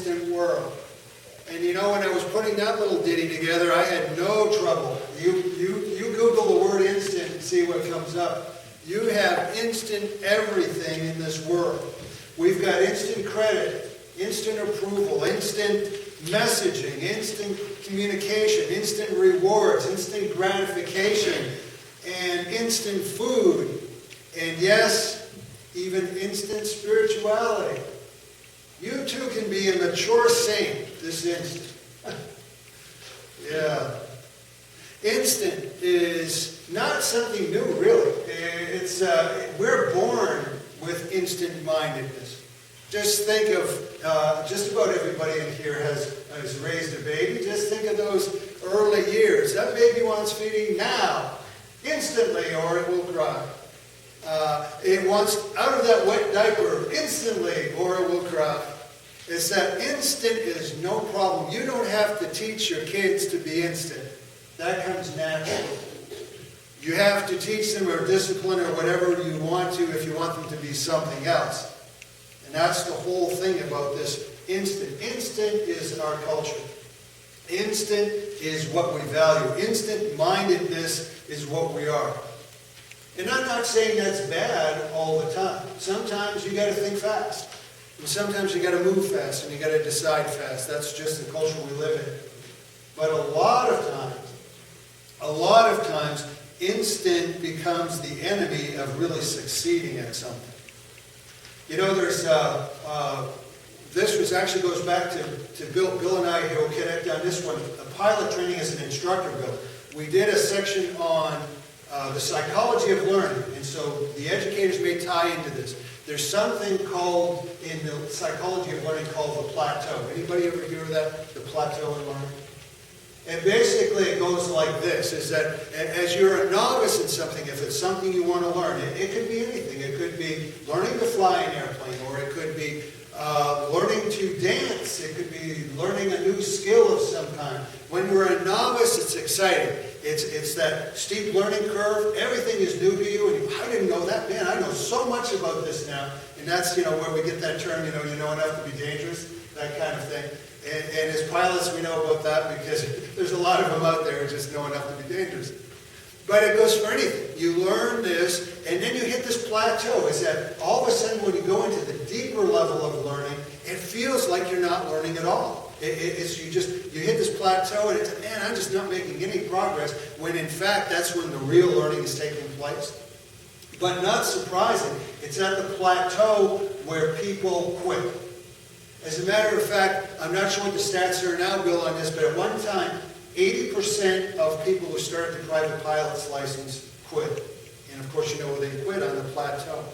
instant world. And you know, when I was putting that little ditty together, I had no trouble. You Google the word instant and see what comes up. You have instant everything in this world. We've got instant credit, instant approval, instant messaging, instant communication, instant rewards, instant gratification, and instant food. And yes, even instant spirituality. You too can be a mature saint this instant. Yeah. Instant is not something new, really. It's we're born with instant-mindedness. Just think of, just about everybody in here has raised a baby. Just think of those early years. That baby wants feeding now, instantly, or it will cry. It wants out of that wet diaper instantly, or it will cry. It's that instant is no problem. You don't have to teach your kids to be instant. That comes naturally. You have to teach them or discipline or whatever you want to if you want them to be something else. And that's the whole thing about this instant. Instant is our culture. Instant is what we value. Instant-mindedness is what we are. And I'm not saying that's bad all the time. Sometimes you got to think fast. And sometimes you got to move fast and you got to decide fast. That's just the culture we live in. But a lot of times, instant becomes the enemy of really succeeding at something. You know, there's this actually goes back to Bill and I who connect on this one. Pilot training as an instructor, Bill. We did a section on the psychology of learning, and so the educators may tie into this. There's something called, in the psychology of learning, called the plateau. Anybody ever hear of that? The plateau in learning? And basically it goes like this, is that as you're a novice in something, if it's something you want to learn, it could be anything. It could be learning to fly an airplane, or it could be learning to dance. It could be learning a new skill of some kind. When you're a novice, it's exciting. It's that steep learning curve. Everything is new to you, and I didn't know that. Man, I know so much about this now. And that's, where we get that term, you know enough to be dangerous, that kind of thing. And as pilots, we know about that because there's a lot of them out there who just know enough to be dangerous. But it goes for anything. You learn this, and then you hit this plateau. Is that all of a sudden when you go into the deeper level of learning, it feels like you're not learning at all. You hit this plateau, and it's, man, I'm just not making any progress, when in fact that's when the real learning is taking place. But not surprising, it's at the plateau where people quit. As a matter of fact, I'm not sure what the stats are now, Bill, on this, but at one time, 80% of people who started the private pilot's license quit. And of course, they quit on the plateau.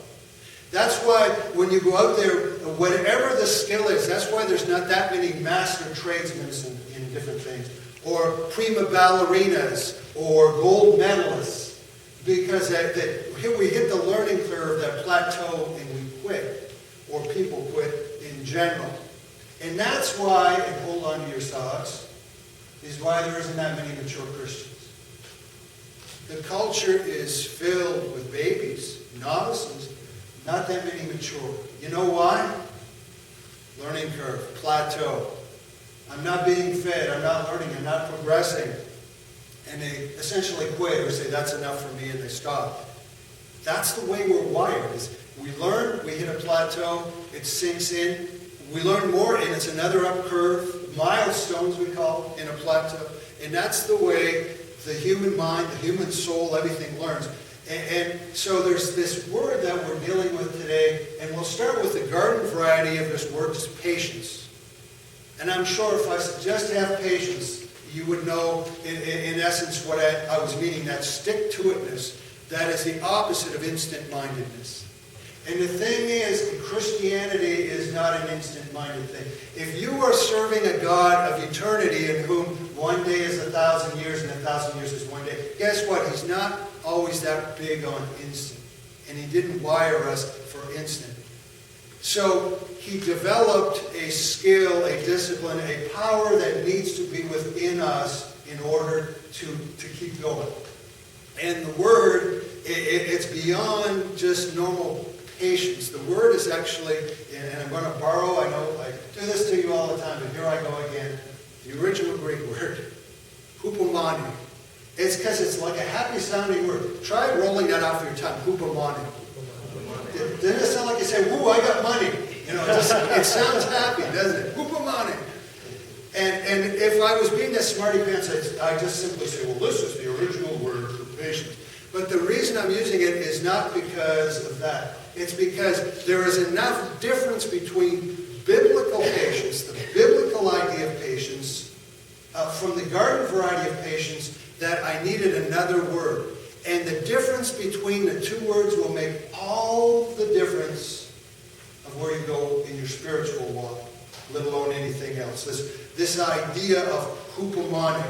That's why when you go out there, whatever the skill is, that's why there's not that many master tradesmen in different things, or prima ballerinas, or gold medalists, because we hit the learning curve, that plateau, and we quit, or people quit in general. And that's why, and hold on to your socks, is why there isn't that many mature Christians. The culture is filled with babies, novices, not that many mature. You know why? Learning curve, plateau. I'm not being fed, I'm not learning, I'm not progressing. And they essentially quit or say, that's enough for me, and they stop. That's the way we're wired. Is we learn, we hit a plateau, it sinks in, we learn more, and it's another up curve, milestones we call in a plateau. And that's the way the human mind, the human soul, everything learns. And so there's this word that we're dealing with today, and we'll start with the garden variety of this word, just patience. And I'm sure if I suggest to have patience, you would know in essence what I was meaning, that stick-to-itness. That is the opposite of instant-mindedness. And the thing is, Christianity is not an instant-minded thing. If you are serving a God of eternity in whom one day is 1,000 years and 1,000 years is one day, guess what? He's not always that big on instant. And he didn't wire us for instant. So he developed a skill, a discipline, a power that needs to be within us in order to keep going. And the word, it's beyond just normal patience. The word is actually, and I'm going to borrow, I know I do this to you all the time, but here I go again. The original Greek word, hupomone. It's because it's like a happy sounding word. Try rolling that off your tongue, hupomone. Doesn't it sound like you say, woo, I got money? You know, it sounds happy, doesn't it? Hupomone. And if I was being a smarty pants, I just simply say, well, this is the original word for patience. But the reason I'm using it is not because of that. It's because there is enough difference between biblical patience, the biblical idea of patience, from the garden variety of patience, that I needed another word. And the difference between the two words will make all the difference of where you go in your spiritual walk, let alone anything else. This idea of hupomone,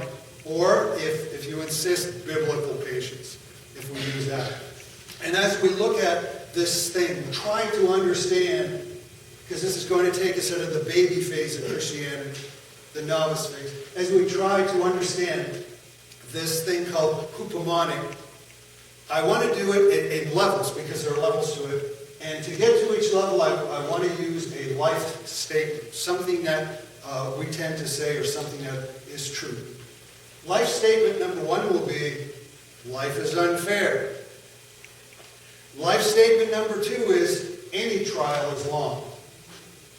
or if you insist, biblical patience, if we use that. And as we look at this thing, trying to understand, because this is going to take us out of the baby phase of Christianity, the novice phase, as we try to understand this thing called hupomone, I want to do it in levels, because there are levels to it. And to get to each level, I want to use a life statement, something that we tend to say, or something that is true. Life statement number one will be, life is unfair. Life statement number two is, any trial is long.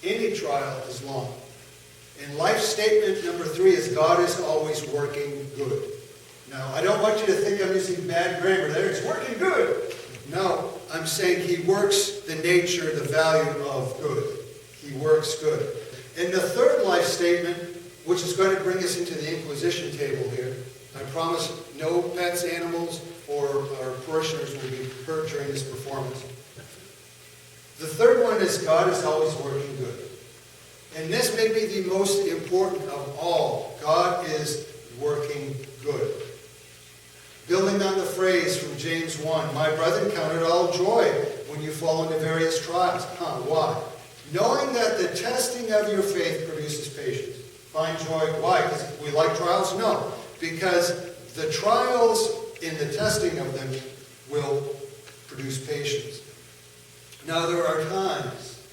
Any trial is long. And life statement number three is, God is always working good. Now, I don't want you to think I'm using bad grammar there. It's working good. No, I'm saying He works the nature, the value of good. He works good. And the third life statement, which is going to bring us into the Inquisition table here, I promise no pets, animals, or our parishioners will be hurt during this performance. The third one is, God is always working good. And this may be the most important of all. God is working good. Building on the phrase from James 1, my brethren, count it all joy when you fall into various trials. Why? Knowing that the testing of your faith produces patience. Find joy. Why? Because we like trials? No. Because the trials in the testing of them will produce patience. Now there are times,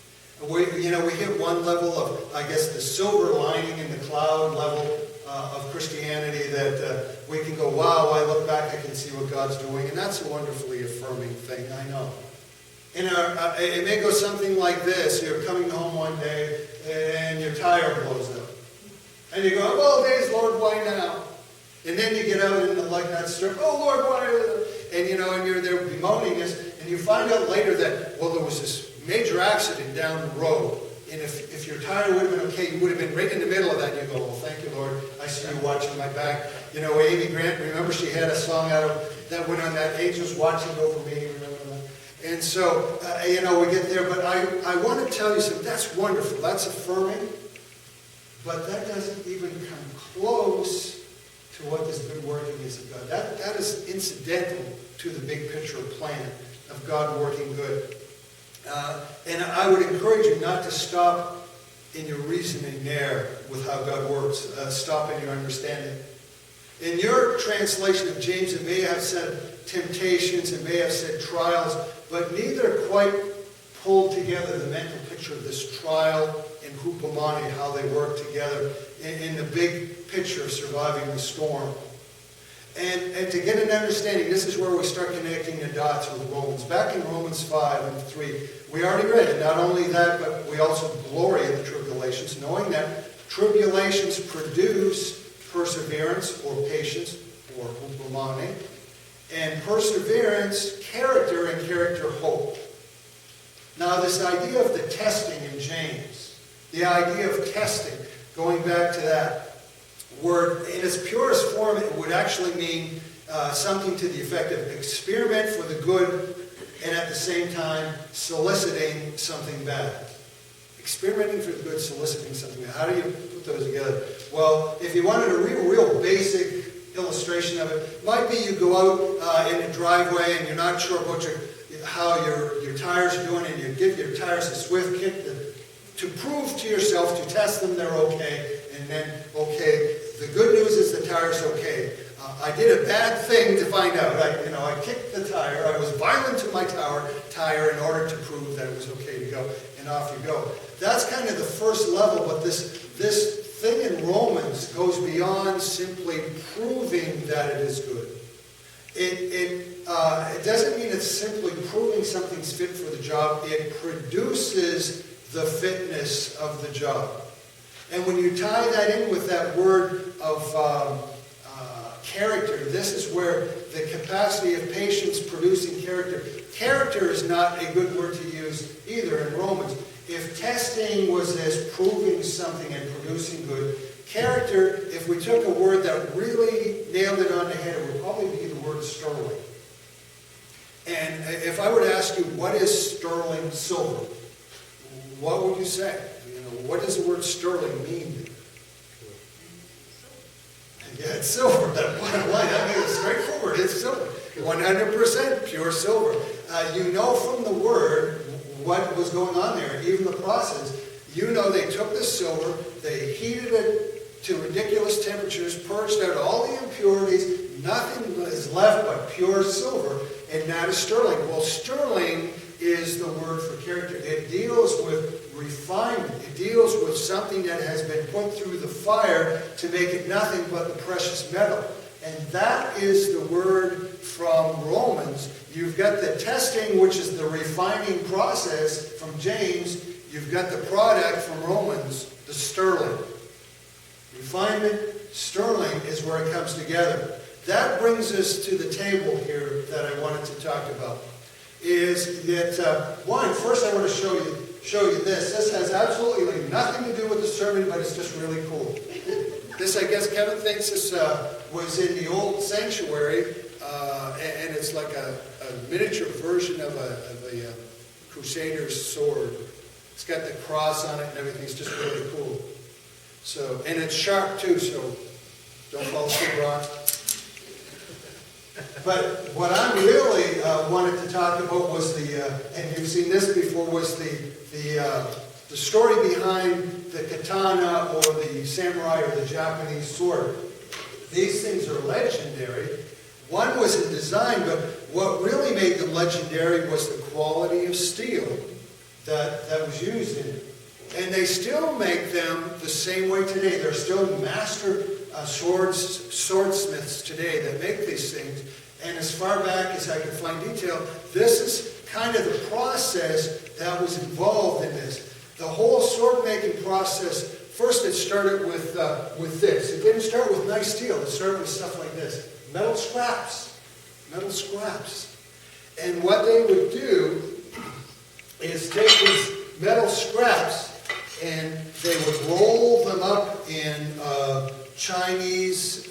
we hit one level of, I guess, the silver lining in the cloud level of Christianity that we can go, wow, I look back, I can see what God's doing. And that's a wonderfully affirming thing, I know. And it may go something like this. You're coming home one day and your tire blows out. And you go, oh, days, Lord, why now? And then you get out in the like that strip, oh, Lord, why? And you're there bemoaning this, and you find out later that, well, there was this major accident down the road. And if your tire would have been okay, you would have been right in the middle of that. And you go, well, thank you, Lord. I see you watching my back. Amy Grant, remember she had a song that went on that, Angels Watching Over Me. Remember that? And so, we get there. But I want to tell you something. That's wonderful. That's affirming. But that doesn't even come close to what this good working is of God. That is incidental to the big picture plan of God working good. And I would encourage you not to stop in your reasoning there with how God works. Stop in your understanding. In your translation of James, it may have said temptations, it may have said trials, but neither quite pulled together the mental picture of this trial and hupomone, how they work together in the big picture of surviving the storm. And to get an understanding, this is where we start connecting the dots with Romans. Back in Romans 5 and 3, we already read it. Not only that, but we also glory in the tribulations, knowing that tribulations produce perseverance or patience or hupomone, and perseverance, character, and character, hope. Now, this idea of the testing in James, the idea of testing, going back to that word, in its purest form, it would actually mean something to the effect of experiment for the good and at the same time soliciting something bad. Experimenting for the good, soliciting something bad. How do you put those together? Well, if you wanted a real basic illustration of it, might be you go out in a driveway and you're not sure about how your tires are doing, and you give your tires a swift kick to prove to yourself, to test them they're okay, and then, okay, the good news is the tire's okay. I did a bad thing to find out. I kicked the tire. I was violent to my tire in order to prove that it was okay to go, and off you go. That's kind of the first level, but this thing in Romans goes beyond simply proving that it is good. It doesn't mean it's simply proving something's fit for the job. It produces the fitness of the job. And when you tie that in with that word of character, this is where the capacity of patience producing character. Character is not a good word to use either in Romans. If testing was as proving something and producing good, character, if we took a word that really nailed it on the head, it would probably be the word sterling. And if I were to ask you, what is sterling silver? What would you say? What does the word sterling mean? Yeah, it's silver. That bottom line, I mean, it's straightforward. It's silver. 100% pure silver. You know from the word what was going on there, even the process. You know they took the silver, they heated it to ridiculous temperatures, purged out all the impurities, nothing is left but pure silver, and that is sterling. Well, sterling is the word for character. It deals with refinement. It deals with something that has been put through the fire to make it nothing but the precious metal. And that is the word from Romans. You've got the testing, which is the refining process from James. You've got the product from Romans, the sterling. Refinement, sterling is where it comes together. That brings us to the table here that I wanted to talk about. Is that, first I want to show you this. This has absolutely nothing to do with the sermon, but it's just really cool. This, I guess, Kevin thinks this was in the old sanctuary, and it's like a miniature version of a crusader's sword. It's got the cross on it and everything. It's just really cool. So, and it's sharp too, so don't fall asleep, Ron. But what I really wanted to talk about was and you've seen this before, was the story behind the katana or the samurai or the Japanese sword. These things are legendary. One was in design, but what really made them legendary was the quality of steel that was used in it. And they still make them the same way today. They're still master swordsmiths today that make these things. And as far back as I can find detail, this is kind of the process that was involved in this. The whole sword making process, first it started with this. It didn't start with nice steel. It started with stuff like this. Metal scraps. Metal scraps. And what they would do is take these metal scraps and they would roll them up in Chinese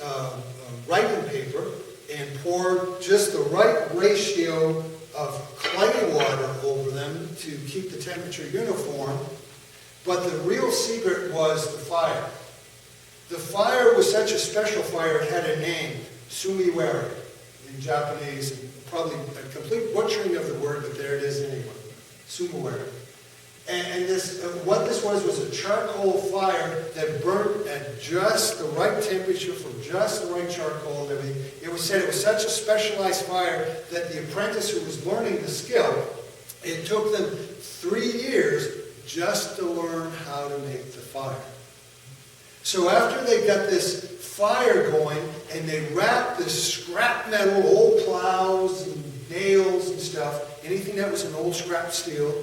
writing paper and pour just the right ratio of clay water over them to keep the temperature uniform. But the real secret was the fire. The fire was such a special fire, it had a name, sumiwara in Japanese, and probably a complete butchering of the word, but there it is anyway, sumiwara. And what this was a charcoal fire that burnt at just the right temperature for just the right charcoal and everything. It was said it was such a specialized fire that the apprentice who was learning the skill, it took them 3 years just to learn how to make the fire. So after they got this fire going and they wrapped this scrap metal, old plows and nails and stuff, anything that was an old scrap steel,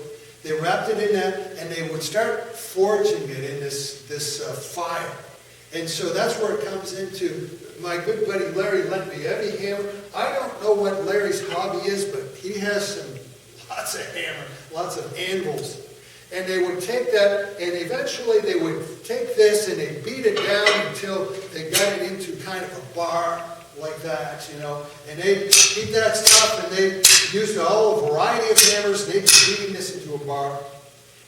they wrapped it in that, and they would start forging it in this fire. And so that's where it comes into, my good buddy Larry lent me a heavy hammer. I don't know what Larry's hobby is, but he has lots of hammer, lots of anvils. And they would take that, and eventually they would take this, and they beat it down until they got it into kind of a bar like that, And they beat that stuff, and they used a whole variety of hammers, and they'd be beating this into a bar.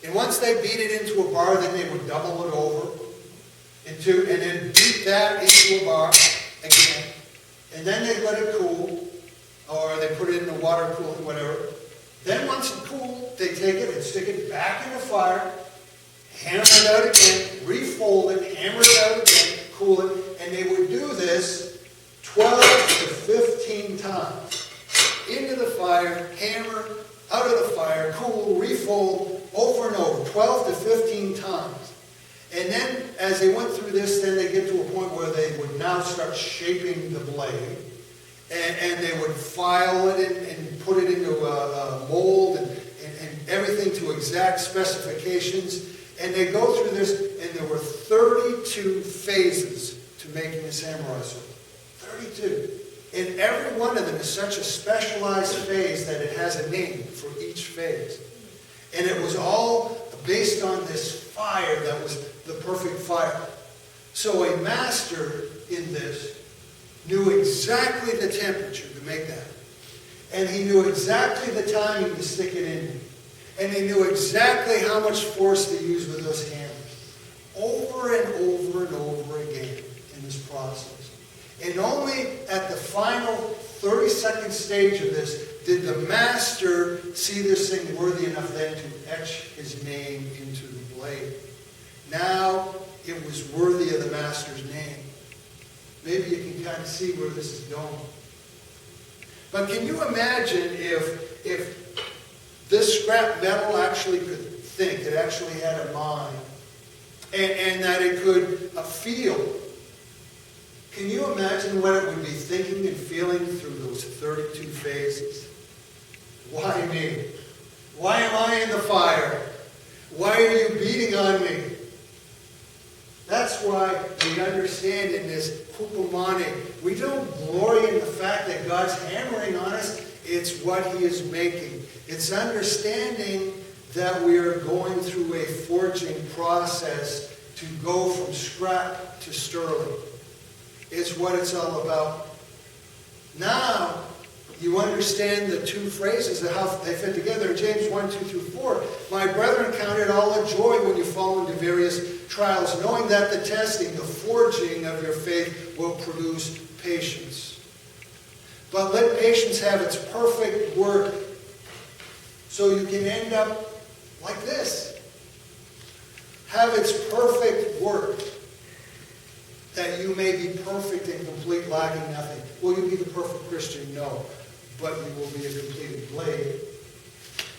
And once they beat it into a bar, then they would double it over, and then beat that into a bar again. And then they'd let it cool, or they put it in the water coolant, whatever. Then once it cooled, they take it and stick it back in the fire, hammer it out again, refold it, hammer it out again, cool it, and they would do this 12 times. Into the fire, hammer, out of the fire, cool, refold, over and over, 12 to 15 times. And then, as they went through this, then they get to a point where they would now start shaping the blade. And they would file it and put it into a mold and everything to exact specifications. And they go through this, and there were 32 phases to making a samurai sword. 32. And every one of them is such a specialized phase that it has a name for each phase. And it was all based on this fire that was the perfect fire. So a master in this knew exactly the temperature to make that. And he knew exactly the timing to stick it in. And he knew exactly how much force to use with those hammers. Over and over and over again in this process. And only at the final 32nd stage of this did the master see this thing worthy enough then to etch his name into the blade. Now it was worthy of the master's name. Maybe you can kind of see where this is going. But can you imagine if this scrap metal actually could think, it actually had a mind, and that it could feel? Can you imagine what it would be thinking and feeling through those 32 phases? Why me? Why am I in the fire? Why are you beating on me? That's why we understand in this hupomane, we don't glory in the fact that God's hammering on us. It's what He is making. It's understanding that we are going through a forging process to go from scrap to sterling. It's what it's all about. Now, you understand the two phrases and how they fit together. In James 1, 2 through 4, my brethren, count it all a joy when you fall into various trials, knowing that the testing, the forging of your faith will produce patience. But let patience have its perfect work, so you can end up like this. Have its perfect work, that you may be perfect and complete, lacking nothing. Will you be the perfect Christian? No. But you will be a completed blade.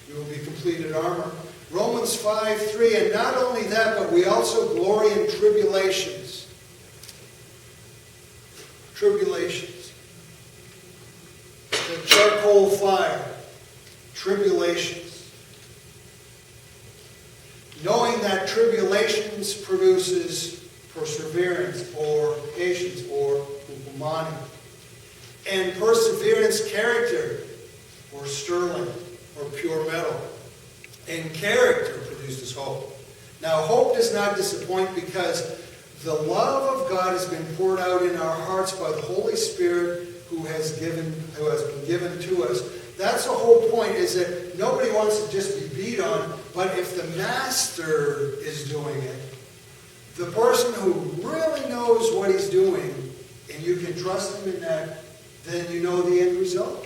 You will be completed armor. Romans 5:3, and not only that, but we also glory in tribulations. Tribulations. The charcoal fire. Tribulations. Knowing that tribulations produces perseverance or patience or hupomane. And perseverance, character, or sterling, or pure metal. And character produces hope. Now, hope does not disappoint because the love of God has been poured out in our hearts by the Holy Spirit who has been given to us. That's the whole point, is that nobody wants to just be beat on, but if the master is doing it, the person who really knows what he's doing, and you can trust him in that, then you know the end result.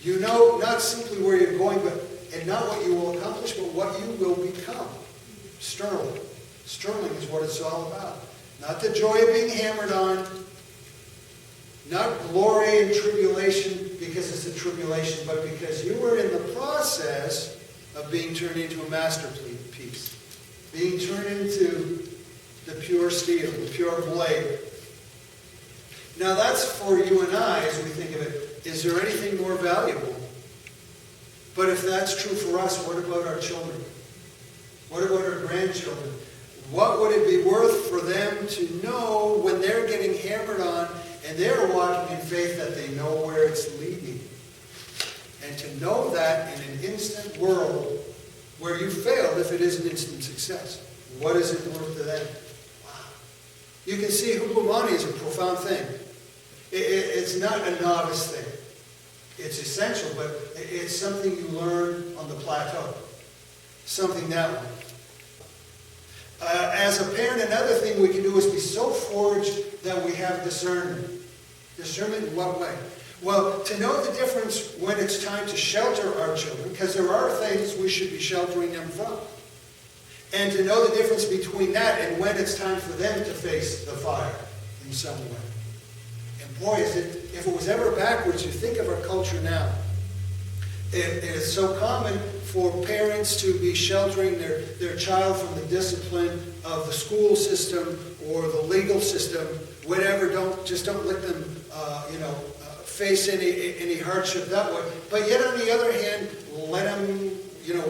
You know not simply where you're going, and not what you will accomplish, but what you will become. Sterling. Sterling is what it's all about. Not the joy of being hammered on, not glory in tribulation because it's a tribulation, but because you were in the process of being turned into a masterpiece, being turned into the pure steel, the pure blade. Now that's for you and I as we think of it. Is there anything more valuable? But if that's true for us, what about our children? What about our grandchildren? What would it be worth for them to know when they're getting hammered on and they're walking in faith that they know where it's leading? And to know that in an instant world where you failed, if it is an instant success, what is it worth to them? Wow. You can see hupomane is a profound thing. It's not a novice thing. It's essential, but it's something you learn on the plateau. Something that way. As a parent, another thing we can do is be so forged that we have discernment. Discernment in what way? Well, to know the difference when it's time to shelter our children, because there are things we should be sheltering them from. And to know the difference between that and when it's time for them to face the fire in some way. And And boy, if it was ever backwards, you think of our culture now. It is so common for parents to be sheltering their child from the discipline of the school system or the legal system, whatever. Just don't let them, face any hardship that way. But yet, on the other hand, let them,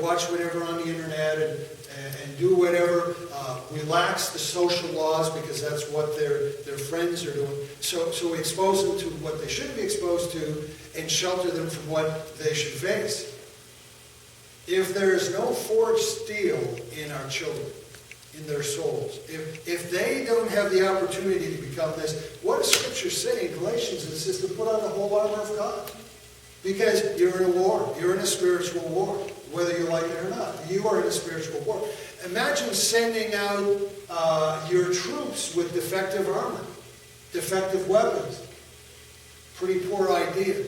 watch whatever on the internet and do whatever. Relax the social laws because that's what their friends are doing. So we expose them to what they shouldn't be exposed to and shelter them from what they should face. If there is no forged steel in our children, in their souls, if they don't have the opportunity to become this, what does Scripture say in Galatians? It says to put on the whole armor of God. Because you're in a war. You're in a spiritual war. Whether you like it or not. You are in a spiritual war. Imagine sending out your troops with defective armor, defective weapons. Pretty poor idea.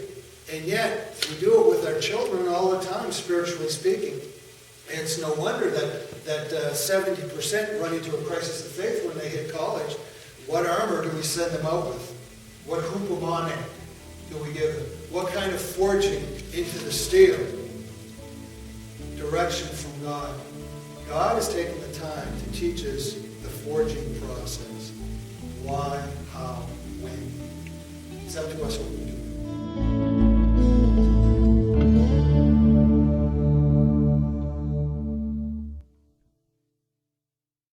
And yet, we do it with our children all the time, spiritually speaking. And it's no wonder that 70% run into a crisis of faith when they hit college. What armor do we send them out with? What hupomone do we give them? What kind of forging into the steel? Direction from God. God has taken the time to teach us the forging process. Why, how, when. It's up to us what we do.